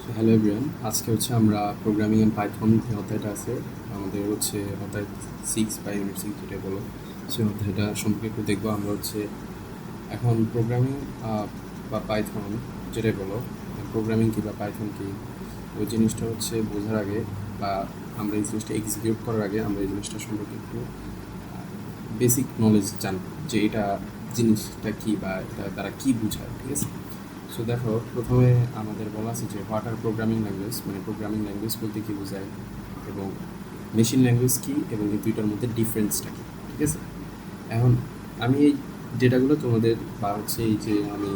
Hello everyone, আজকে আমরা programming and Python যে অধ্যায়টা আছে আমাদের অধ্যায় 6 বা ইউনিট 6 যেটা বলো, সেই অধ্যায়টা সম্পর্কে একটু দেখবো। আমরা এখন প্রোগ্রামিং বা পাইথন যেটাই বলো, প্রোগ্রামিং কী বা পাইথন কী, ওই জিনিসটা বোঝার আগে বা আমরা এই জিনিসটা এক্সিকিউট করার আগে আমরা এই জিনিসটা সম্পর্কে একটু বেসিক নলেজ জানবো যে এটা জিনিসটা কী বা এটা তারা কী বোঝায়। ঠিক আছে, সো দেখো, প্রথমে আমাদের বলা আছে যে হোয়াট আর প্রোগ্রামিং ল্যাঙ্গুয়েজ, মানে প্রোগ্রামিং ল্যাঙ্গুয়েজ বলতে কী বোঝায় এবং মেশিন ল্যাঙ্গুয়েজ কী এবং এই দুইটার মধ্যে ডিফারেন্সটা কী। ঠিক আছে, এখন আমি এই ডেটাগুলো তোমাদের বা এই যে আমি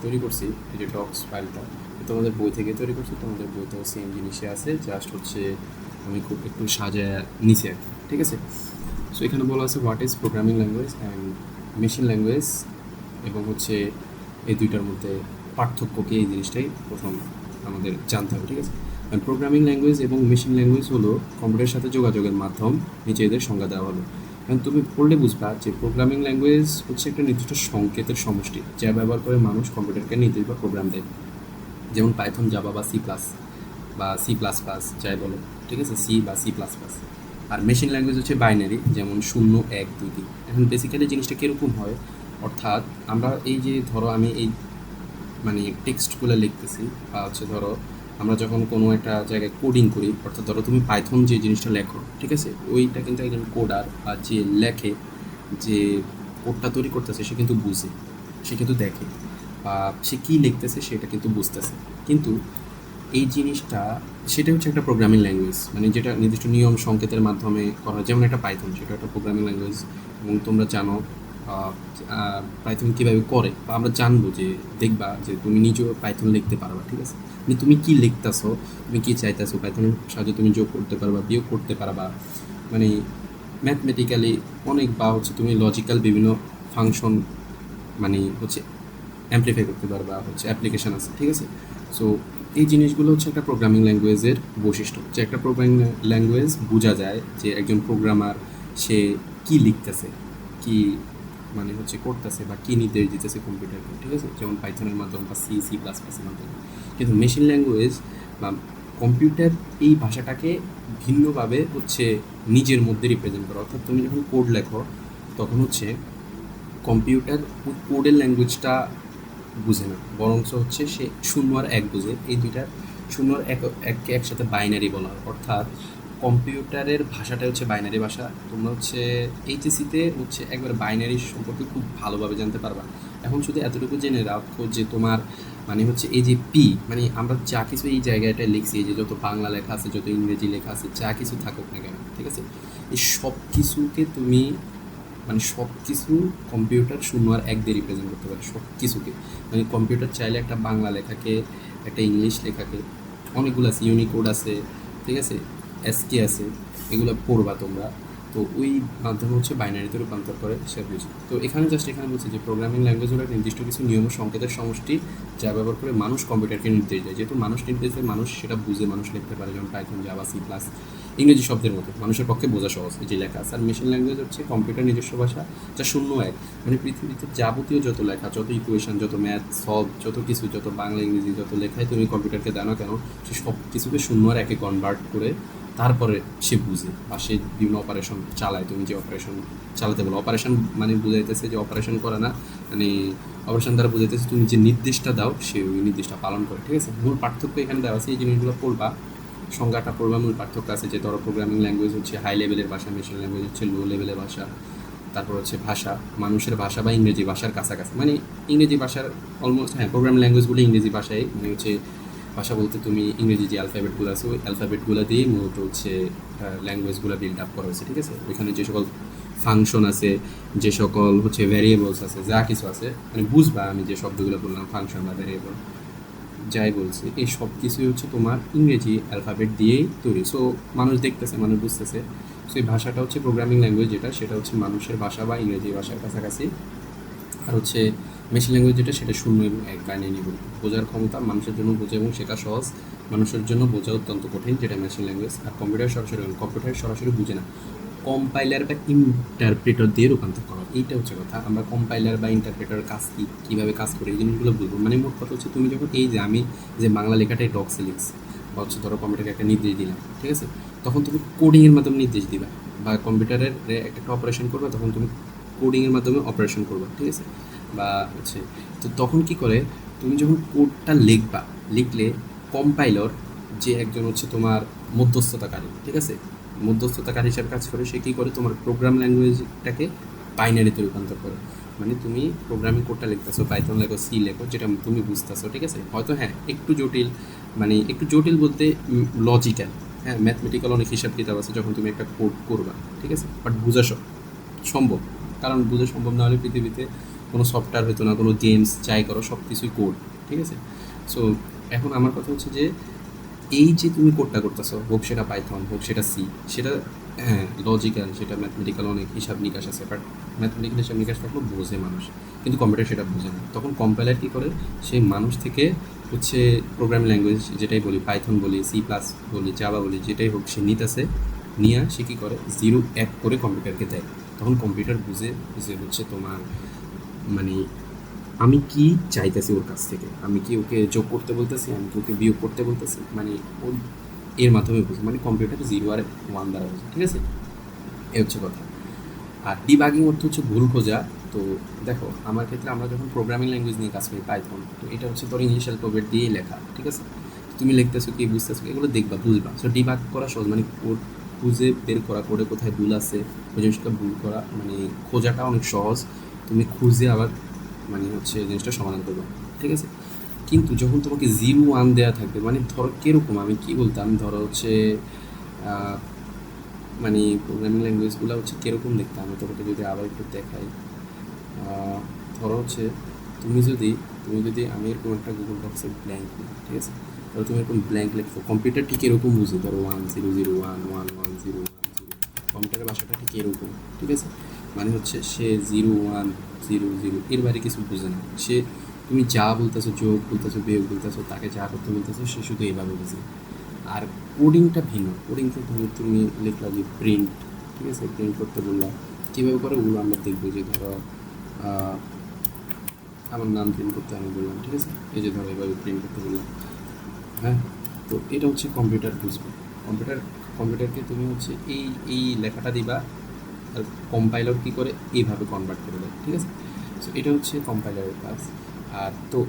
তৈরি করছি, এই যে ডক্স ফাইলটা তোমাদের বই থেকে তৈরি করছি, তোমাদের বইতেও সেম জিনিসে আছে, জাস্ট আমি খুব একটু সাজায় নিছি আর কি। ঠিক আছে, সো এখানে বলা আছে what is programming language and machine language এবং এই দুইটার মধ্যে পার্থক্য কী, এই জিনিসটাই প্রথম আমাদের জানতে হবে। ঠিক আছে, প্রোগ্রামিং ল্যাঙ্গুয়েজ এবং মেশিন ল্যাঙ্গুয়েজ হলো কম্পিউটারের সাথে যোগাযোগের মাধ্যম, নিচে এদের সংজ্ঞা দেওয়া হলো। কারণ তুমি পড়লে বুঝবা যে প্রোগ্রামিং ল্যাঙ্গুয়েজ একটা নির্দিষ্ট সংকেতের সমষ্টি যা ব্যবহার করে মানুষ কম্পিউটারকে নির্দেশ বা প্রোগ্রাম দেয়, যেমন পাইথন, জাভা বা সি প্লাস প্লাস যাই বলো। ঠিক আছে, সি বা সি প্লাস প্লাস। আর মেশিন ল্যাঙ্গুয়েজ বাইনারি, যেমন 0 1 2 3। এখন বেসিক্যালি জিনিসটা কীরকম হয়, অর্থাৎ আমরা এই যে ধরো আমি এই মানে টেক্সটগুলো লিখতেছি বা ধরো আমরা যখন কোনো একটা জায়গায় কোডিং করি, অর্থাৎ ধরো তুমি পাইথন যে জিনিসটা লেখো, ঠিক আছে, ওইটা কিন্তু একজন কোডার বা যে লেখে, যে কোডটা তৈরি করতেছে, সে কিন্তু বুঝে, সে কিন্তু দেখে বা সে কী লিখতেছে সেটা কিন্তু বুঝতেছে। কিন্তু এই জিনিসটা সেটা একটা প্রোগ্রামিং ল্যাঙ্গুয়েজ, মানে যেটা নির্দিষ্ট নিয়ম সংকেতের মাধ্যমে করা হয়, যেমন একটা পাইথন, সেটা একটা প্রোগ্রামিং ল্যাঙ্গুয়েজ। এবং তোমরা জানো পাইথন কীভাবে করে, বা আমরা জানবো যে দেখবা যে তুমি নিজেও পাইথন লিখতে পারবা। ঠিক আছে, মানে তুমি কী লিখতেছো, তুমি কী চাইতেছো, পাইথনের সাহায্যে তুমি যোগ করতে পারবা, বিয়োগ করতে পারবা, মানে ম্যাথমেটিক্যালি অনেক, বা তুমি লজিক্যাল বিভিন্ন ফাংশন মানে অ্যামপ্লিফাই করতে পারবা, অ্যাপ্লিকেশান আছে। ঠিক আছে, সো এই জিনিসগুলো একটা প্রোগ্রামিং ল্যাঙ্গুয়েজের বৈশিষ্ট্য, যে একটা প্রোগ্রামিং ল্যাঙ্গুয়েজ বোঝা যায় যে একজন প্রোগ্রামার সে কী লিখতেছে, কী মানে করতেছে বা কী নির্দেশ দিতেছে কম্পিউটারকে। ঠিক আছে, যেমন পাইথনের মাধ্যমে বা সি প্লাস প্লাসের মাধ্যমে। কিন্তু মেশিন ল্যাঙ্গুয়েজ বা কম্পিউটার এই ভাষাটাকে ভিন্নভাবে নিজের মধ্যে রিপ্রেজেন্ট করে। অর্থাৎ তুমি যখন কোড লেখো তখন কম্পিউটার ওই কোডের ল্যাঙ্গুয়েজটা বুঝে না, বরঞ্চ সে 0 আর 1 বুঝে। এই দুইটা 0 আর 1 একসাথে বাইনারি বলা হয়। অর্থাৎ কম্পিউটারের ভাষাটা বাইনারি ভাষা। তোমরা এইচএসিতে একবার বাইনারি সম্পর্কে খুব ভালোভাবে জানতে পারবা। এখন শুধু এতটুকু জেনে রাখো যে তোমার মানে এই যে পি, মানে আমরা যা কিছু এই জায়গাটায় লিখছি, এই যে যত বাংলা লেখা আছে, যত ইংরেজি লেখা আছে, যা কিছু থাকুক না কেন, ঠিক আছে, এই সব কিছুকে তুমি মানে সব কিছু কম্পিউটার 0 আর 1 দিয়ে রিপ্রেজেন্ট করতে পারে, সব কিছুকে। মানে কম্পিউটার চাইলে একটা বাংলা লেখাকে, একটা ইংলিশ লেখাকে, অনেকগুলো আছে, ইউনিকোড আছে, ঠিক আছে, এসকে আছে, এগুলো পড়বা তোমরা। তো ওই মাধ্যমে বাইনারিতে রূপান্তর করে সে বুঝি। তো এখানে বলছে যে প্রোগ্রামিং ল্যাঙ্গুয়েজ হলো নির্দিষ্ট কিছু নিয়ম ও সংকেতের সমষ্টি যা ব্যবহার করে মানুষ কম্পিউটারকে নির্দেশ দেয়। যেহেতু মানুষ নির্দেশ দেয়, মানুষ সেটা বুঝে মানুষ লিখতে পারে, যেমন পাইথন, জাভা, সি প্লাস, ইংরেজি শব্দের মতো মানুষের পক্ষে বোঝা সহজ এই যে লেখা আছে। আর মেশিন ল্যাঙ্গুয়েজ কম্পিউটার নিজস্ব ভাষা, যা 0 1, মানে পৃথিবীতে যাবতীয় যত লেখা, যত ইকুয়েশন, যত ম্যাথ সলভ, যত কিছু, যত বাংলা ইংরেজি যত লেখাই তুমি কম্পিউটারকে দাও না কেন, সে সব কিছুকে 0 আর 1 কনভার্ট করে তারপরে সে বুঝে বা সে বিভিন্ন অপারেশন চালায়। তুমি যে অপারেশন চালাতে বলো, অপারেশন মানে বুঝাইতেছে যে অপারেশন করে না, মানে অপারেশন দ্বারা বুঝাইতেছে তুমি যে নির্দেশটা দাও সে ওই নির্দেশটা পালন করে। ঠিক আছে, মূল পার্থক্য এখানে দেওয়া আছে, এই জিনিসগুলো পড়বা, সংজ্ঞাটা পড়বা। মূল পার্থক্য আছে যে ধরো প্রোগ্রামিং ল্যাঙ্গুয়েজ হাই লেভেলের ভাষা, মেশিন ল্যাঙ্গুয়েজ লো লেভেলের ভাষা। তারপর ভাষা, মানুষের ভাষা বা ইংরেজি ভাষার কাছাকাছি, মানে ইংরেজি ভাষার অলমোস্ট, হ্যাঁ, প্রোগ্রামিং ল্যাঙ্গুয়েজগুলো ইংরেজি ভাষায়, মানে ভাষা বলতে তুমি ইংরেজি যে অ্যালফাবেটগুলো আছে ওই অ্যালফাবেটগুলো দিয়ে মূলত ল্যাঙ্গুয়েজগুলো বিল্ড আপ করা হয়েছে। ঠিক আছে, ওইখানে যে সকল ফাংশন আছে, যে সকল ভ্যারিয়েবলস আছে, যা কিছু আছে, মানে বুঝবা আমি যে শব্দগুলো বললাম, ফাংশন বা ভ্যারিয়েবল যাই বলছি, এই সব কিছুই তোমার ইংরেজি অ্যালফাবেট দিয়েই তৈরি। সো মানুষ দেখতেছে, মানুষ বুঝতেছে। সো এই ভাষাটা প্রোগ্রামিং ল্যাঙ্গুয়েজ, যেটা সেটা মানুষের ভাষা বা ইংরেজি ভাষার কাছাকাছি। আর মেশিন ল্যাঙ্গুয়েজ যেটা, সেটা 0 এবং 1 বাইনারি বলি। বোঝার ক্ষমতা মানুষের জন্য বোঝা এবং শেখা সহজ, মানুষের জন্য বোঝা অত্যন্ত কঠিন, যেটা মেশিন ল্যাঙ্গুয়েজ। আর কম্পিউটার সরাসরি বুঝে না। কম্পাইলার বা ইন্টারপ্রেটর দিয়ে রূপান্তর করা, এইটা হচ্ছে কথা। আমরা কম্পাইলার বা ইন্টারপ্রেটর কাজ কি, কীভাবে কাজ করে, এই জিনিসগুলো বুঝবো। মানে মোট কথা হচ্ছে তুমি যখন এই যে আমি যে বাংলা লেখাটাই ডক্সে লিখছি বা হচ্ছে ধরো কম্পিউটারকে একটা নির্দেশ দিলাম, ঠিক আছে, তখন তুমি কোডিংয়ের মাধ্যমে নির্দেশ দিবা বা কম্পিউটারের একটা অপারেশন করবে, তখন তুমি কোডিংয়ের মাধ্যমে অপারেশন করবে, ঠিক আছে। বা হচ্ছে তো তখন কি করে, তুমি যখন কোডটা লিখবা, লিখলে কম্পাইলর যে একজন হচ্ছে তোমার মধ্যস্থতাকারী, ঠিক আছে, মধ্যস্থতাকারী হিসাবে কাজ করে, সে কী করে তোমার প্রোগ্রাম ল্যাঙ্গুয়েজটাকে বাইনারিতে রূপান্তর করে। মানে তুমি প্রোগ্রামিং কোডটা লিখতেছো, পাইথন লেখো, সি লেখো, যেটা তুমি বুঝতেছো, ঠিক আছে, হয়তো হ্যাঁ একটু জটিল, মানে একটু জটিল বলতে লজিক্যাল, হ্যাঁ ম্যাথমেটিক্যাল অনেক হিসাব কিতাব আছে যখন তুমি একটা কোড করবা, ঠিক আছে, বাট বোঝা সম্ভব, কারণ বোঝা সম্ভব না হলে পৃথিবীতে কোনো সফটওয়্যার হতো না, কোনো গেমস যাই করো সব কিছুই কোড, ঠিক আছে। সো এখন আমার কথা হচ্ছে যে এই যে তুমি কোডটা করতেছো, হোক সেটা পাইথন, হোক সেটা সি, সেটা হ্যাঁ লজিক্যাল, সেটা ম্যাথমেটিক্যাল অনেক হিসাব নিকাশ আছে, বাট ম্যাথমেটিক্যাল হিসাব নিকাশ থাকলেও বোঝে মানুষ, কিন্তু কম্পিউটার সেটা বোঝে না। তখন কম্পাইলার কী করে, সেই মানুষ থেকে হচ্ছে প্রোগ্রামিং ল্যাঙ্গুয়েজ যেটাই বলি, পাইথন বলি, সি প্লাস বলি, জাভা বলি, যেটাই হোক সে নিতেছে, নিয়ে সে কী করে জিরো এক করে কম্পিউটারকে দেয়। তখন কম্পিউটার বুঝে যে হচ্ছে তোমার মানে আমি কি চাইতেছি ওর কাছ থেকে, আমি কি ওকে যোগ করতে বলতেছি, আমি কি ওকে বিয়োগ করতে বলতেছি, মানে ও এর মাধ্যমে বুঝে, মানে কম্পিউটার জিরো আর ওয়ান দ্বারা বুঝে, ঠিক আছে, এ হচ্ছে কথা। আর ডিবাগিং অর্থ হচ্ছে ভুল খোঁজা। তো দেখো আমার ক্ষেত্রে আমরা যখন প্রোগ্রামিং ল্যাঙ্গুয়েজ নিয়ে কাজ করি পাইথন, তো এটা হচ্ছে তোর ইংলিশ অ্যালফাবেট দিয়েই লেখা, ঠিক আছে, তুমি লিখতেছো কি বুঝতেছো এগুলো দেখবা, বুঝবা। সো ডিবাগ করা সহজ, মানে কোড খুঁজে বের করা, কোডে কোথায় ভুল আছে ওই জিনিসটা ভুল করা, মানে খোঁজাটা অনেক সহজ, তুমি খুঁজে আবার মানে হচ্ছে জিনিসটা সমাধান করবে, ঠিক আছে। কিন্তু যখন তোমাকে জিরো ওয়ান দেওয়া থাকবে, মানে ধরো কীরকম, আমি কী বলতাম, ধরো হচ্ছে মানে প্রোগ্রামিং ল্যাঙ্গুয়েজগুলো হচ্ছে কীরকম দেখতে, আমি তোমাকে যদি আবার একটু দেখাই, ধরো হচ্ছে তুমি যদি আমি এরকম একটা গুগল ডক্সে ব্ল্যাঙ্ক নিই, ঠিক আছে, ধরো তুমি এরকম ব্ল্যাঙ্ক লিখছো, কম্পিউটার ঠিক এরকম বুঝে, ধরো 1 0 0 1 1 1 0, কম্পিউটারের ভাষাটা ঠিক এরকম, ঠিক আছে, মানে হচ্ছে সে 0 1 0 0 এর বাইরে কিছু বুঝে না, সে তুমি যা বলতেছো, যোগ বলতেছো, বিয়োগ বলতেছো, তাকে যা করতে বলতেছো, সে শুধু এইভাবে বুঝে। আর কোডিংটা ভিন্ন, কোডিংটা তুমি লিখলা যে প্রিন্ট, ঠিক আছে, প্রিন্ট করতে বললাম, কীভাবে করে ওগুলো আমরা দেখবো, যে ধরো আমার নাম প্রিন্ট করতে আমি বললাম, ঠিক আছে, এই যে ধরো এভাবে প্রিন্ট করতে বললাম, হ্যাঁ, তো এটা হচ্ছে কম্পিউটার বুঝবে। কম্পিউটারকে তুমি হচ্ছে এই এই লেখাটা দিবা, আর কম্পাইলার কী করে এইভাবে কনভার্ট করে দেয়, ঠিক আছে। সো এটা হচ্ছে কম্পাইলারের কাজ। আর তো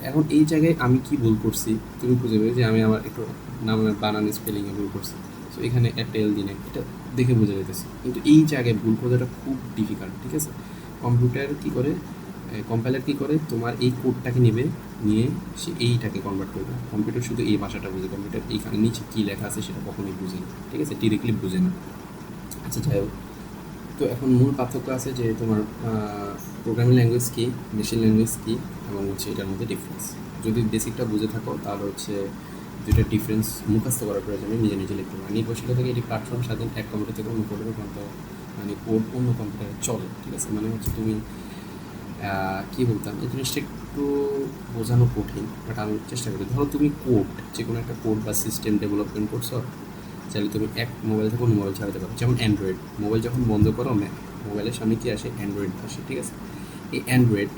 এখন এই জায়গায় আমি কি ভুল করছি তুমি খুঁজে পেবে, যে আমি আমার একটু নামের বানান স্পেলিংয়ে ভুল করছি, সো এখানে একটা এল দিনে এটা দেখে বোঝা যেতেছে, কিন্তু এই জায়গায় ভুল খোঁজাটা খুব ডিফিকাল্ট, ঠিক আছে। কম্পিউটার কী করে, কম্পাইলার কী করে, তোমার এই কোডটাকে নেবে, নিয়ে সে এইটাকে কনভার্ট করবে। কম্পিউটার শুধু এই ভাষাটা বুঝে, কম্পিউটার এইখানে নিচে কী লেখা আছে সেটা কখনোই বুঝে না, ঠিক আছে, ডিরেক্টলি বুঝে না। আচ্ছা যাই হোক, তো এখন মূল পার্থক্য আছে যে তোমার প্রোগ্রামিং ল্যাঙ্গুয়েজ কী, মেশিন ল্যাঙ্গুয়েজ কী, এবং হচ্ছে এটার মধ্যে ডিফারেন্স। যদি বেসিকটা বুঝে থাকো তাহলে হচ্ছে দুইটা ডিফারেন্স মুখস্থ করার প্রয়োজনে নিজে নিজে লিখতে পারো। নির্ভরশীলতা থেকে এটি প্ল্যাটফর্ম স্বাধীন, এক কম্পিউটার থেকে অন্য কোডের রূপান্তর, মানে কোড অন্য কম্পিউটারে চলে, ঠিক আছে, মানে হচ্ছে তুমি কী বলতাম, এই জিনিসটা একটু বোঝানো কঠিন, বাট আমি চেষ্টা করি। ধরো তুমি কোড, যে কোনো একটা কোড বা সিস্টেম ডেভেলপমেন্ট করছো, চাইলে তুমি এক মোবাইল থেকে অন্য মোবাইল চালাতে পারো। যেমন অ্যান্ড্রয়েড মোবাইল যখন বন্ধ করো, মোবাইলের সামনে কি আসে, অ্যান্ড্রয়েড আসে, ঠিক আছে। এই অ্যান্ড্রয়েড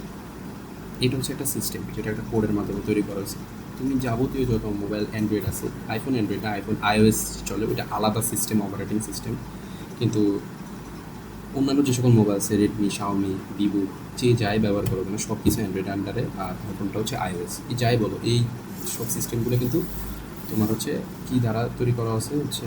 এটা হচ্ছে একটা সিস্টেম, যেটা একটা কোডের মাধ্যমে তৈরি করা হয়েছে। তুমি যাবতীয় যত মোবাইল অ্যান্ড্রয়েড আছে, আইফোন অ্যান্ড্রয়েড না, আইফোন iOS চলে, ওইটা আলাদা সিস্টেম, অপারেটিং সিস্টেম। কিন্তু অন্যান্য যে সকল মোবাইল আছে, রেডমি, শাওমি, ভিভো, যে যাই ব্যবহার করো কেন, সব কিছু অ্যান্ড্রয়েড আন্ডারে, আর আইফোনটা হচ্ছে iOS। এই যাই বলো, এই সব সিস্টেমগুলো কিন্তু তোমার হচ্ছে কী দ্বারা তৈরি করা হচ্ছে, হচ্ছে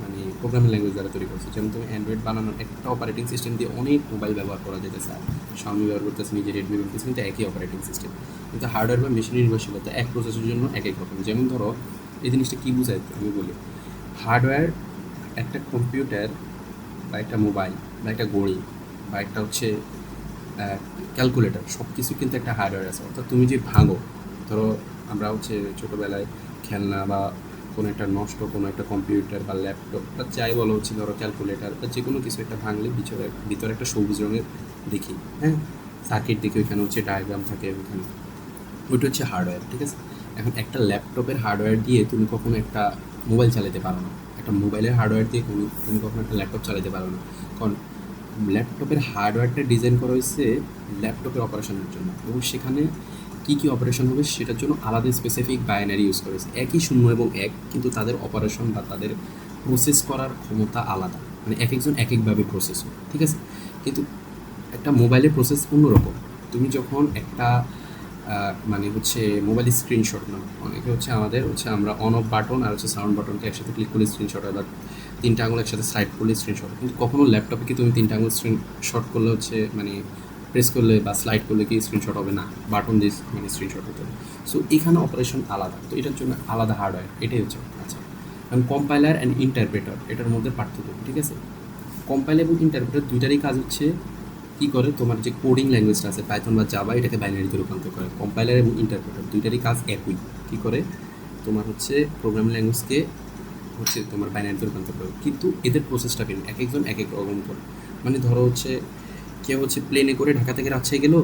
মানে প্রোগ্রামিং ল্যাঙ্গুয়েজ দ্বারা তৈরি করা হচ্ছে। যেমন তুমি অ্যান্ড্রয়েড বানানোর একটা অপারেটিং সিস্টেম দিয়ে অনেক মোবাইল ব্যবহার করা যেতেছে, আর শাওমি ব্যবহার করতেছে, নিজে রেডমি ব্যবহার করতেছে, কিন্তু একই অপারেটিং সিস্টেম, কিন্তু হার্ডওয়্যার বা মেশিন নির্ভরশীলতা এক প্রসেসের জন্য এক এক রকম। যেমন ধরো এই জিনিসটা কী বোঝায় আমি বলি, হার্ডওয়্যার একটা কম্পিউটার বা একটা মোবাইল বা একটা ঘড়ি বা একটা হচ্ছে ক্যালকুলেটর, সব কিছু কিন্তু একটা হার্ডওয়্যার আছে। অর্থাৎ তুমি যে ভাঙো, ধরো আমরা হচ্ছে ছোটোবেলায় খেলনা বা কোনো একটা নষ্ট কোনো একটা কম্পিউটার বা ল্যাপটপ বা যাই বলো, হচ্ছে ধরো ক্যালকুলেটার বা যে কোনো কিছু একটা ভাঙলে ভিতরে একটা সবুজ রঙের দেখি, হ্যাঁ, সার্কিট দেখি, ওইখানে হচ্ছে ডায়াগ্রাম থাকে, ওইখানে ওইটা হচ্ছে হার্ডওয়্যার, ঠিক আছে। এখন একটা ল্যাপটপের হার্ডওয়্যার দিয়ে তুমি কখনো একটা মোবাইল চালাতে পারো না। একটা মোবাইলের হার্ডওয়্যার দিয়ে তুমি কখনো একটা ল্যাপটপ চালাতে পারো না। কারণ ল্যাপটপের হার্ডওয়্যারটা ডিজাইন করা হয়েছে ল্যাপটপের অপারেশনের জন্য, এবং সেখানে কী কী অপারেশন হবে সেটার জন্য আলাদা স্পেসিফিক বাইনারি ইউজ করেছে। একই শূন্য এবং এক, কিন্তু তাদের অপারেশন বা তাদের প্রসেস করার ক্ষমতা আলাদা, মানে এক একজন এক একভাবে প্রসেস হয়, ঠিক আছে। কিন্তু একটা মোবাইলের প্রসেস অন্যরকম। তুমি যখন একটা মানে হচ্ছে মোবাইল স্ক্রিনশট নাও, অনেকে হচ্ছে আমাদের হচ্ছে আমরা অন অফ বাটন আর হচ্ছে সাউন্ড বাটনকে একসাথে ক্লিক করলে স্ক্রিনশট হয়, বা তিনটা আঙুল একসাথে স্লাইড করলে স্ক্রিনশট হয়। কিন্তু কখনো ল্যাপটপে কি তুমি তিনটা আঙুল স্ক্রিনশট করলে হচ্ছে মানে প্রেস করলে বা স্লাইড করলে কি স্ক্রিনশট হবে না, বাটন দিয়ে মানে স্ক্রিনশট হতে হবে। সো এখানে অপারেশন আলাদা, তো এটার জন্য আলাদা হার্ডওয়্যার, এটাই হচ্ছে আচ্ছা। কারণ কম্পাইলার অ্যান্ড ইন্টারপ্রেটার এটার মধ্যে পার্থক্য, ঠিক আছে। কম্পাইলার এবং ইন্টারপ্রেটার দুইটারই কাজ হচ্ছে কী করে, তোমার যে কোডিং ল্যাঙ্গুয়েজটা আছে পাইথন বা জাভা, এটাকে বাইনারিতে রূপান্তর করে। কম্পাইলার এবং ইন্টারপ্রেটার দুইটারই কাজ একই। কী করে, তোমার হচ্ছে প্রোগ্রামিং ল্যাঙ্গুয়েজকে হচ্ছে তোমার বাইনারিতে রূপান্তর করে, কিন্তু এদের প্রসেসটা ভিন্ন, এক একজন এক এক রকম করে। মানে ধরো হচ্ছে কেউ হচ্ছে প্লেনে করে ঢাকা থেকে রাজশাহী গেলো,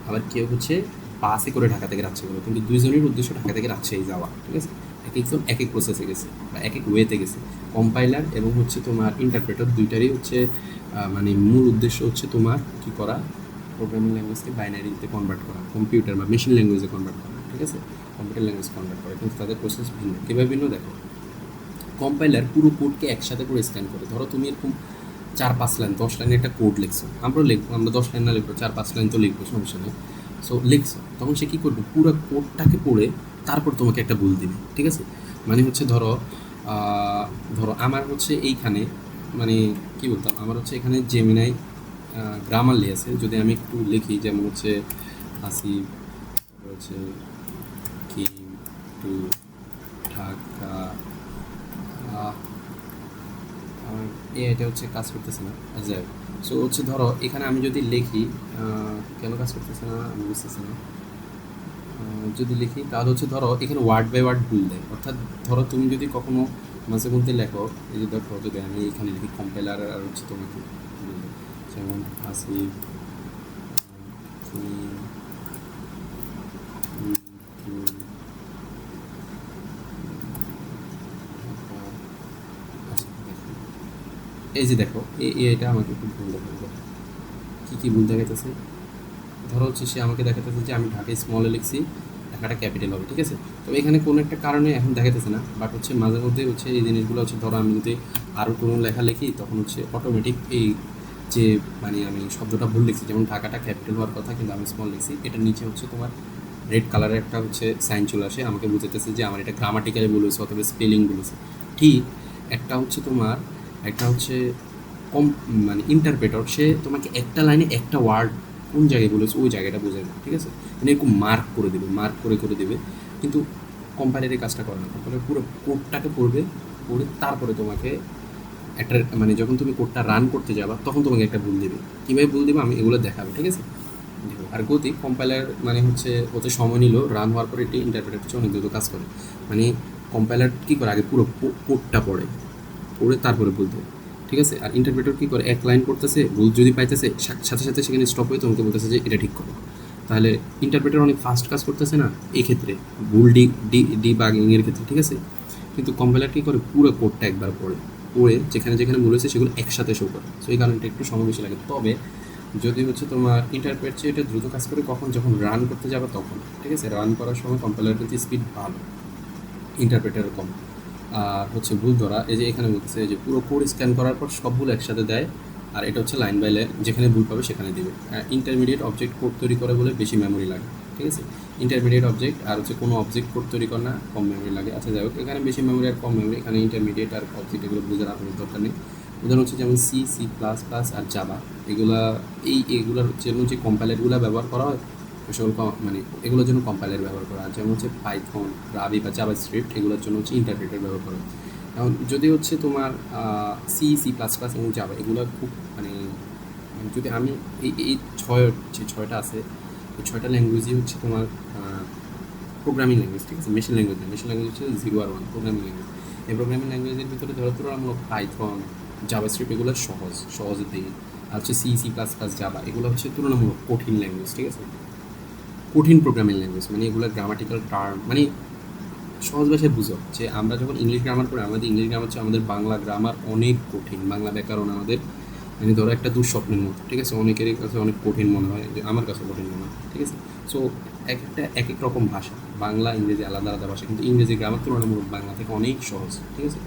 আবার কেউ হচ্ছে বাসে করে ঢাকা থেকে রাজশাহী গেলো, কিন্তু দুইজনের উদ্দেশ্য ঢাকা থেকে রাজশাহী যাওয়া, ঠিক আছে। এক একজন এক এক প্রসেসে গেছে বা এক এক ওয়েতে গেছে। কম্পাইলার এবং হচ্ছে তোমার ইন্টারপ্রেটার দুইটারই হচ্ছে মানে মূল উদ্দেশ্য হচ্ছে তোমার কী করা, প্রোগ্রামিং ল্যাঙ্গুয়েজকে বাইনারিতে কনভার্ট করা, কম্পিউটার বা মেশিন ল্যাঙ্গুয়েজে কনভার্ট করা, ঠিক আছে। কম্পিউটার ল্যাঙ্গুয়েজ কনভার্ট করা, কিন্তু তাদের প্রসেস ভিন্ন। কীভাবে ভিন্ন দেখো, কম্পাইলার পুরো কোডকে একসাথে করে স্ক্যান করে। ধরো তুমি এরকম 4-5 লাইন 10 লাইনের একটা কোড লিখছো, আমরা 10 লাইন না লিখবো, 4-5 লাইন তো লিখবো, সমস্যা নেই। সো লিখছো, তখন সে কী করবে, পুরো কোডটাকে পড়ে তারপর তোমাকে একটা ভুল দিবে, ঠিক আছে। মানে হচ্ছে ধরো ধরো আমার হচ্ছে এইখানে মানে কী বলতাম, আমার হচ্ছে এখানে জেমিনাই গ্রামারলি আছে, যদি আমি একটু লিখি যেমন হচ্ছে আসিফ হচ্ছে কি টু ঢাকা, আমার এটা হচ্ছে কাজ করতেছে না, যাই। সো হচ্ছে ধরো এখানে আমি যদি লিখি কেন কাজ করতেছে না আমি বুঝতেছি না। যদি লিখি তাহলে হচ্ছে ধরো এখানে ওয়ার্ড বাই ওয়ার্ড ভুল দেয়, অর্থাৎ ধরো তুমি যদি কখনো মাঝে মধ্যে লেখো, এই যে দেখো যদি আমি এখানে লিখি কম্পাইলার আর হচ্ছে তোমাকে যেমন আসিফ এই যে দেখো এটা আমাকে একটু ভুল দেখাচ্ছে, কী ভুল দেখাইতেছে। ধরো হচ্ছে সে আমাকে দেখাতেছে যে আমি ঢাকায় স্মলে লিখছি, ঢাকাটা ক্যাপিটাল হবে, ঠিক আছে। তো এখানে কোনো একটা কারণে এখন দেখাতেছে না, বাট হচ্ছে মাঝে মধ্যে হচ্ছে এই জিনিসগুলো হচ্ছে ধরো আমি যদি আরও কোনো লেখা লিখি তখন হচ্ছে অটোমেটিক এই যে মানে আমি শব্দটা ভুল লিখছি, যেমন ঢাকাটা ক্যাপিটাল হওয়ার কথা কিন্তু আমি স্মল লিখছি, এটার নিচে হচ্ছে তোমার রেড কালারের একটা হচ্ছে সাইন চলে আসে, আমাকে বুঝাইতেছে যে আমার এটা গ্রামাটিক্যালি ভুল হয়েছে অথবা স্পেলিং ভুল হয়েছে। ঠিক একটা হচ্ছে তোমার একটা হচ্ছে কম মানে ইন্টারপ্রেটর, সে তোমাকে একটা লাইনে একটা ওয়ার্ড কোন জায়গায় বলেছে ওই জায়গাটা বোঝাবে, ঠিক আছে। মানে এরকম মার্ক করে দেবে, মার্ক করে করে দেবে, কিন্তু কম্পাইলার এই কাজটা করে না। কম্পাইলার পুরো কোডটাকে পড়বে, পড়ে তারপরে তোমাকে একটা মানে যখন তুমি কোডটা রান করতে যাবা তখন তোমাকে একটা ভুল দেবে। কীভাবে ভুল দেবে আমি এগুলো দেখাবো, ঠিক আছে। আর গতি কম্পাইলার মানে হচ্ছে ওতে সময় নিল, রান হওয়ার পরে এটি ইন্টারপ্রেটার হচ্ছে অনেক দ্রুত কাজ করে। মানে কম্পাইলার কী করে, আগে পুরো কোডটা পড়ে তারপরে ভুল দেবে, ঠিক আছে। আর ইন্টারপ্রেটার কী করে, এক লাইন করতেছে, ভুল যদি পাইতেছে সাথে সাথে সেখানে স্টপ হয়ে তোমাকে বলতেছে যে এটা ঠিক করো। তাহলে ইন্টারপ্রেটার অনেক ফাস্ট কাজ করতেছে না এই ক্ষেত্রে, ভুল ডিবাগিংয়ের ক্ষেত্রে, ঠিক আছে। কিন্তু কম্পাইলার কী করে, পুরো কোডটা একবার পড়ে যেখানে যেখানে ভুল হয়েছে সেগুলো একসাথে শো করে। সো এই কারণটা একটু সময় বেশি লাগে। তবে যদি হচ্ছে তোমার ইন্টারপ্রেট চেয়ে এটা দ্রুত কাজ করে কখন, যখন রান করতে যাবে তখন, ঠিক আছে। রান করার সময় কম্পাইলারের কিন্তু স্পিড ভালো, ইন্টারপ্রেটার কম। আর হচ্ছে ভুল ধরা, এই যে এখানে বলতেছে যে পুরো কোড স্ক্যান করার পর সবগুলো একসাথে দেয়, আর এটা হচ্ছে লাইন বাই লাইন, যেখানে ভুল পাবে সেখানে দেবে। ইন্টারমিডিয়েট অবজেক্ট কোড তৈরি করে বলে বেশি মেমোরি লাগে, ঠিক আছে। ইন্টারমিডিয়েট অবজেক্ট আর হচ্ছে কোনো অবজেক্ট কোড তৈরি করে না, কম মেমোরি লাগে। আচ্ছা যাই হোক, এখানে বেশি মেমোরি আর কম মেমোরি, এখানে ইন্টারমিডিয়েট আর অবজেক্ট এগুলো বোঝার আপনার দরকার নেই। উদাহরণ হচ্ছে যেমন সি++ আর জাভা, এগুলোর জন্য যে কম্পাইলারগুলো ব্যবহার করা হয় সকল মানে এগুলোর জন্য কম্পাইলার ব্যবহার করা হয়। যেমন হচ্ছে পাইথন, রাবি বা জাভাস্ক্রিপ্ট, এগুলোর জন্য হচ্ছে ইন্টারপ্রেটার ব্যবহার করা হয়। এখন যদি হচ্ছে তোমার সি++ এবং জাভা এগুলো খুব মানে যদি আমি এই যে ছয়টা আছে, এই ছয়টা ল্যাঙ্গুয়েজই হচ্ছে তোমার প্রোগ্রামিং ল্যাঙ্গুয়েজ, ঠিক আছে। মেশিন ল্যাঙ্গুয়েজ হচ্ছে 0 আর 1 প্রোগ্রামিং ল্যাঙ্গুয়েজ। এই প্রোগ্রামিং ল্যাঙ্গুয়েজের ভিতরে ধরো তুলনামূলক পাইথন, জাভাস্ক্রিপ্ট এগুলো সহজের দিকে, আর হচ্ছে সি++, জাভা এগুলো হচ্ছে তুলনামূলক কঠিন ল্যাঙ্গুয়েজ, ঠিক আছে। কঠিন প্রোগ্রামিং ল্যাঙ্গুয়েজ মানে এগুলো গ্রামাটিক্যাল টার্ম মানে সহজ ভাষায় বুঝো যে আমরা যখন ইংলিশ গ্রামার পড়ি, আমাদের ইংলিশ গ্রামার হচ্ছে আমাদের বাংলা গ্রামার অনেক কঠিন, বাংলা ব্যাকরণ আমাদের মানে ধরো একটা দুঃস্বপ্নের মতো, ঠিক আছে? অনেকেরই কাছে অনেক কঠিন মনে হয়, যে আমার কাছে কঠিন মনে হয়, ঠিক আছে? সো এক একটা এক এক রকম ভাষা, বাংলা ইংরেজি আলাদা আলাদা ভাষা, কিন্তু ইংরেজি গ্রামার তুলনামূলক বাংলা থেকে অনেক সহজ, ঠিক আছে?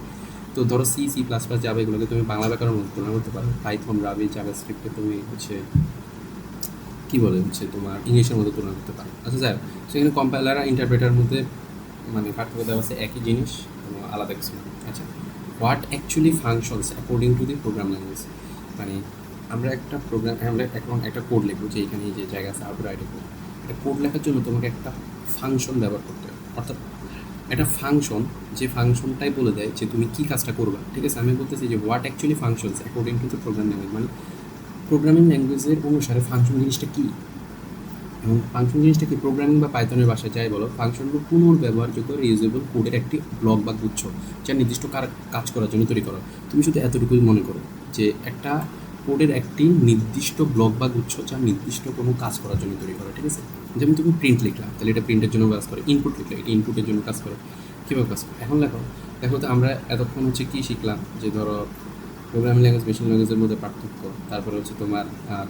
তো ধরো সি সি প্লাস প্লাস যাবে, এগুলোকে তুমি বাংলা ব্যাকরণ মধ্যে তুলনা করতে পারো। পাইথন রাবি জাভাস্ক্রিপ্টকে তুমি হচ্ছে কী বলে হচ্ছে তোমার ইংলিশের মধ্যে তুলনা করতে পারো। আচ্ছা যাই হোক, সেখানে কম্পাইলার আর ইন্টারপ্রেটার মধ্যে মানে পার্থক্য দেওয়া আছে, একই জিনিস, কোনো আলাদা কিছু না। আচ্ছা, what actually functions according to the programme language, মানে আমরা একটা প্রোগ্রাম, আমরা এখন একটা কোড লিখবো, যে এখানে যে জায়গা আছে আউট রাইটে কোড, একটা কোড লেখার জন্য তোমাকে একটা ফাংশন ব্যবহার করতে হবে, অর্থাৎ একটা ফাংশন, যে ফাংশনটাই বলে দেয় যে তুমি কী কাজটা করবা, ঠিক আছে? আমি বলতেছি যে what actually functions according to the programme language, মানে প্রোগ্রামিং ল্যাঙ্গুয়েজের অনুসারে ফাংশন জিনিসটা কী, এবং ফাংশন জিনিসটা কি, প্রোগ্রামিং বা পাইথনের ভাষায় যাই বলো, ফাংশন হলো পুনর্ব্যবহারযোগ্য রিউজেবল কোডের একটি ব্লক বা গুচ্ছ, যা নির্দিষ্ট কাজ করার জন্য তৈরি করো। তুমি শুধু এতটুকুই মনে করো যে একটা কোডের একটি নির্দিষ্ট ব্লক বা গুচ্ছ, যা নির্দিষ্ট কোনো কাজ করার জন্য তৈরি করো, ঠিক আছে? যেমন তুমি প্রিন্ট লিখলা, তাহলে এটা প্রিন্টের জন্য কাজ করে। ইনপুট লিখলে, এটা ইনপুটের জন্য কাজ করে। কীভাবে কাজ করে এখন দেখো। দেখো তো আমরা এতক্ষণ হচ্ছে কী শিখলাম, যে ধরো প্রোগ্রামিং ল্যাঙ্গুয়েজ মেশিন ল্যাঙ্গুয়েজের মধ্যে পার্থক্য, তারপরে হচ্ছে তোমার